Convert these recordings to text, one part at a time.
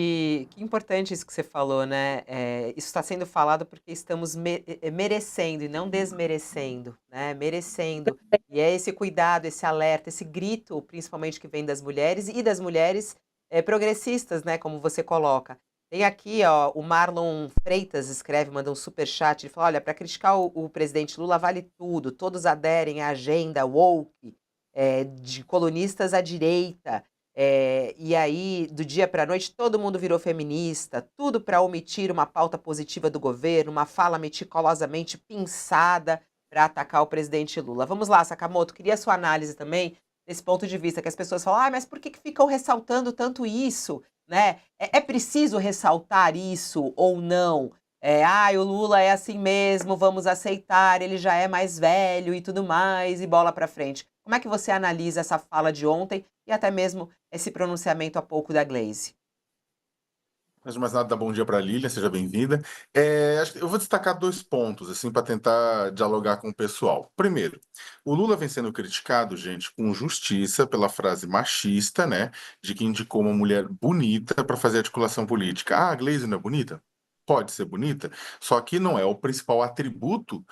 E que importante isso que você falou, né, isso está sendo falado porque estamos merecendo e não desmerecendo, né, merecendo. E é esse cuidado, esse alerta, esse grito, principalmente que vem das mulheres e das mulheres, progressistas, né, como você coloca. Tem aqui, ó, o Marlon Freitas escreve, manda um superchat, ele fala: "Olha, para criticar o presidente Lula vale tudo, todos aderem à agenda woke, de colunistas à direita, e aí, do dia para a noite, todo mundo virou feminista, tudo para omitir uma pauta positiva do governo, uma fala meticulosamente pensada para atacar o presidente Lula. Vamos lá, Sakamoto, queria a sua análise também desse ponto de vista, que as pessoas falam, ah, mas por que que ficam ressaltando tanto isso? Né? É preciso ressaltar isso ou não? Ah, o Lula é assim mesmo, vamos aceitar, ele já é mais velho e tudo mais, e bola para frente. Como é que você analisa essa fala de ontem e até mesmo esse pronunciamento há pouco da Glaze? Antes de mais nada, dá bom dia para a Lília, seja bem-vinda. Acho que eu vou destacar dois pontos, assim, para tentar dialogar com o pessoal. Primeiro, o Lula vem sendo criticado, gente, com justiça pela frase machista, né, de que indicou uma mulher bonita para fazer articulação política. Ah, a Glaze não é bonita? Pode ser bonita, só que não é o principal atributo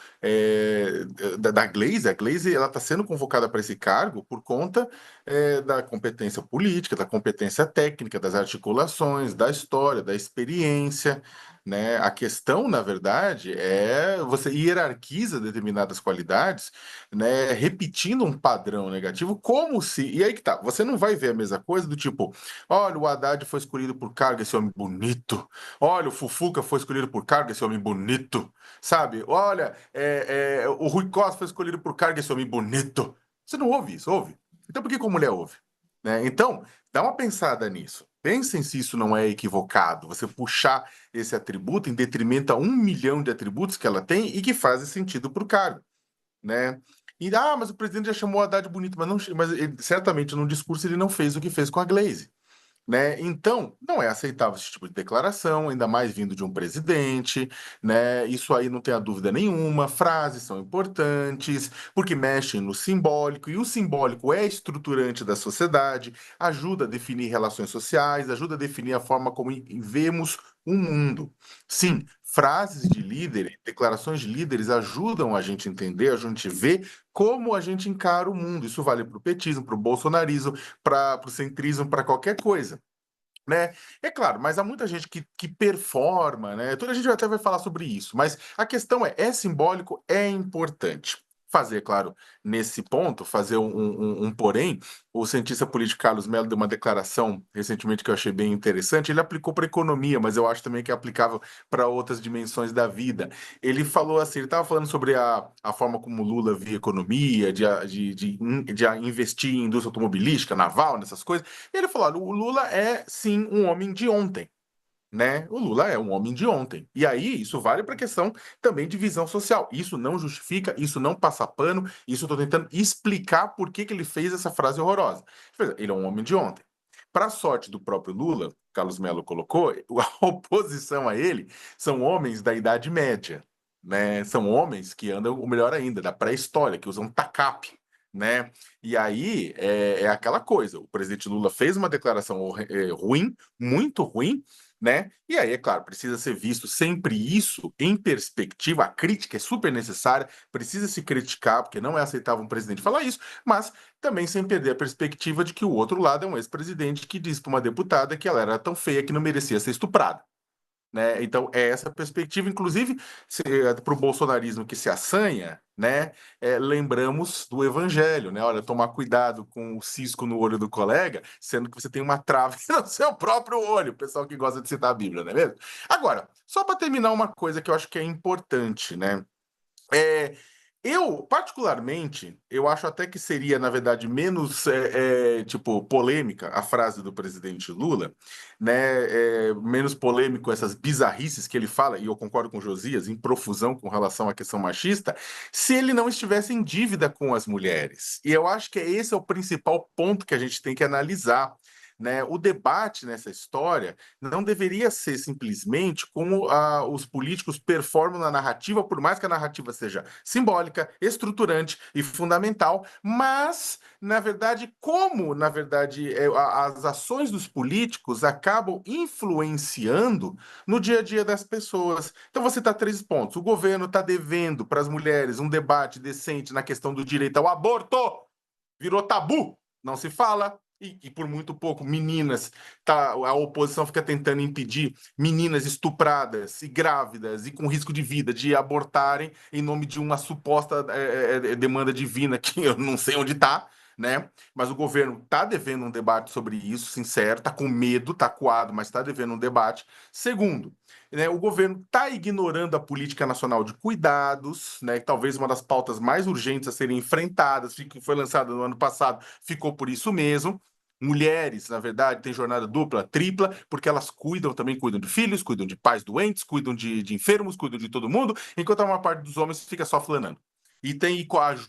da Glaze. A Glaze ela está sendo convocada para esse cargo por conta da competência política, da competência técnica, das articulações, da história, da experiência, né? A questão, na verdade, é você hierarquiza determinadas qualidades, né? Repetindo um padrão negativo, como se. E aí que tá, você não vai ver a mesma coisa do tipo, olha, o Haddad foi escolhido por cargo, esse homem bonito. Olha, o Fufuca foi escolhido por cargo, esse homem bonito. Sabe? Olha, o Rui Costa foi escolhido por cargo, esse homem bonito. Você não ouve isso, ouve? Então, por que que a mulher ouve? Né? Então, dá uma pensada nisso. Pensem se isso não é equivocado. Você puxar esse atributo em detrimento a 1 milhão de atributos que ela tem e que fazem sentido para o cargo. Né? E, mas o presidente já chamou a Haddad bonito, mas certamente no discurso ele não fez o que fez com a Glaze. Né? Então, não é aceitável esse tipo de declaração, ainda mais vindo de um presidente, né? Isso aí não tem a dúvida nenhuma. Frases são importantes, porque mexem no simbólico, e o simbólico é estruturante da sociedade, ajuda a definir relações sociais, ajuda a definir a forma como vemos o mundo. Sim, frases de líderes, declarações de líderes ajudam a gente a entender, a gente ver como a gente encara o mundo. Isso vale para o petismo, para o bolsonarismo, para o centrismo, para qualquer coisa. Né? É claro, mas há muita gente que performa, né? Toda a gente até vai falar sobre isso, mas a questão é simbólico, é importante. Fazer, claro, nesse ponto, fazer um porém, o cientista político Carlos Mello deu uma declaração recentemente que eu achei bem interessante. Ele aplicou para a economia, mas eu acho também que é aplicável para outras dimensões da vida. Ele falou assim: ele estava falando sobre a forma como o Lula via economia, de investir em indústria automobilística, naval, nessas coisas. E ele falou: olha, o Lula é sim um homem de ontem. Né? O Lula é um homem de ontem. E aí, isso vale para a questão também de visão social. Isso não justifica, isso não passa pano, isso eu estou tentando explicar por que que ele fez essa frase horrorosa. Ele é um homem de ontem. Para a sorte do próprio Lula, Carlos Melo colocou, a oposição a ele são homens da Idade Média. Né? São homens que andam, ou melhor ainda, da pré-história, que usam tacape. Né? E aí é aquela coisa: o presidente Lula fez uma declaração ruim, muito ruim, né? E aí, é claro, precisa ser visto sempre isso em perspectiva. A crítica é super necessária, precisa se criticar, porque não é aceitável um presidente falar isso, mas também sem perder a perspectiva de que o outro lado é um ex-presidente que disse para uma deputada que ela era tão feia que não merecia ser estuprada. Né? Então, é essa perspectiva, inclusive, para o bolsonarismo que se assanha, né? Lembramos do evangelho, né? Olha, tomar cuidado com o cisco no olho do colega, sendo que você tem uma trave no seu próprio olho, o pessoal que gosta de citar a Bíblia, não é mesmo? Agora, só para terminar, uma coisa que eu acho que é importante, né? É, eu, particularmente, eu acho até que seria, na verdade, menos tipo polêmica a frase do presidente Lula, né? Menos polêmico essas bizarrices que ele fala, e eu concordo com o Josias, em profusão com relação à questão machista, se ele não estivesse em dívida com as mulheres. E eu acho que esse é o principal ponto que a gente tem que analisar. né? O debate nessa história não deveria ser simplesmente como os políticos performam na narrativa, por mais que a narrativa seja simbólica, estruturante e fundamental, mas, na verdade, como, na verdade, as ações dos políticos acabam influenciando no dia a dia das pessoas. Então, você está 3 pontos. O governo está devendo para as mulheres um debate decente na questão do direito ao aborto. Virou tabu, não se fala. E por muito pouco, meninas, a oposição fica tentando impedir meninas estupradas e grávidas e com risco de vida de abortarem em nome de uma suposta demanda divina que eu não sei onde está, né? Mas o governo está devendo um debate sobre isso, sincero, está com medo, está coado, mas está devendo um debate. Segundo, né, o governo está ignorando a política nacional de cuidados, né, talvez uma das pautas mais urgentes a serem enfrentadas, que foi lançada no ano passado, ficou por isso mesmo. Mulheres, na verdade, têm jornada dupla, tripla, porque elas também cuidam de filhos, cuidam de pais doentes, cuidam de enfermos, cuidam de todo mundo, enquanto a maior parte dos homens fica só flanando.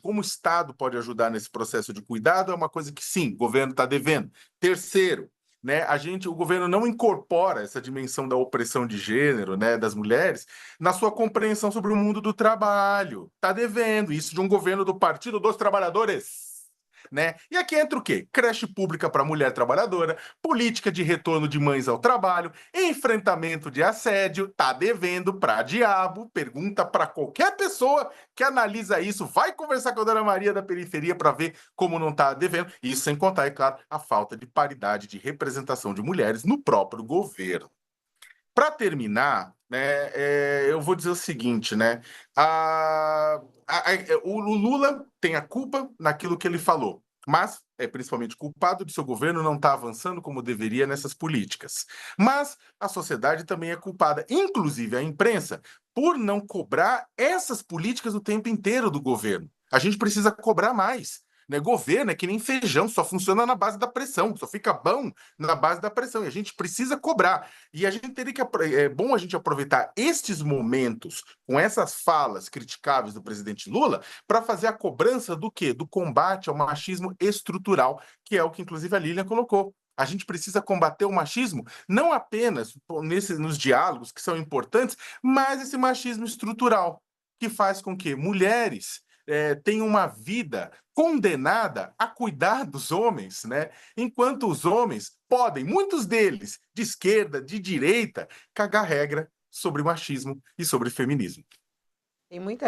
Como o Estado pode ajudar nesse processo de cuidado, é uma coisa que sim, o governo está devendo. Terceiro, né, o governo não incorpora essa dimensão da opressão de gênero, né, das mulheres, na sua compreensão sobre o mundo do trabalho. Está devendo isso de um governo do Partido dos Trabalhadores. Né? E aqui entra o quê? Creche pública para mulher trabalhadora, política de retorno de mães ao trabalho, enfrentamento de assédio, tá devendo para diabo, pergunta para qualquer pessoa que analisa isso, vai conversar com a Dona Maria da periferia para ver como não tá devendo, isso sem contar, é claro, a falta de paridade de representação de mulheres no próprio governo. Para terminar, né, eu vou dizer o seguinte, né? O Lula tem a culpa naquilo que ele falou, mas é principalmente culpado de seu governo não estar avançando como deveria nessas políticas. Mas a sociedade também é culpada, inclusive a imprensa, por não cobrar essas políticas o tempo inteiro do governo. A gente precisa cobrar mais. Né? Governo é que nem feijão, só funciona na base da pressão, só fica bom na base da pressão. E a gente precisa cobrar. E a gente teria que é bom a gente aproveitar estes momentos com essas falas criticáveis do presidente Lula para fazer a cobrança do quê? Do combate ao machismo estrutural, que é o que inclusive a Lilian colocou. A gente precisa combater o machismo não apenas nos diálogos que são importantes, mas esse machismo estrutural que faz com que mulheres tenham uma vida condenada a cuidar dos homens, né? Enquanto os homens podem, muitos deles, de esquerda, de direita, cagar regra sobre machismo e sobre feminismo. Tem muita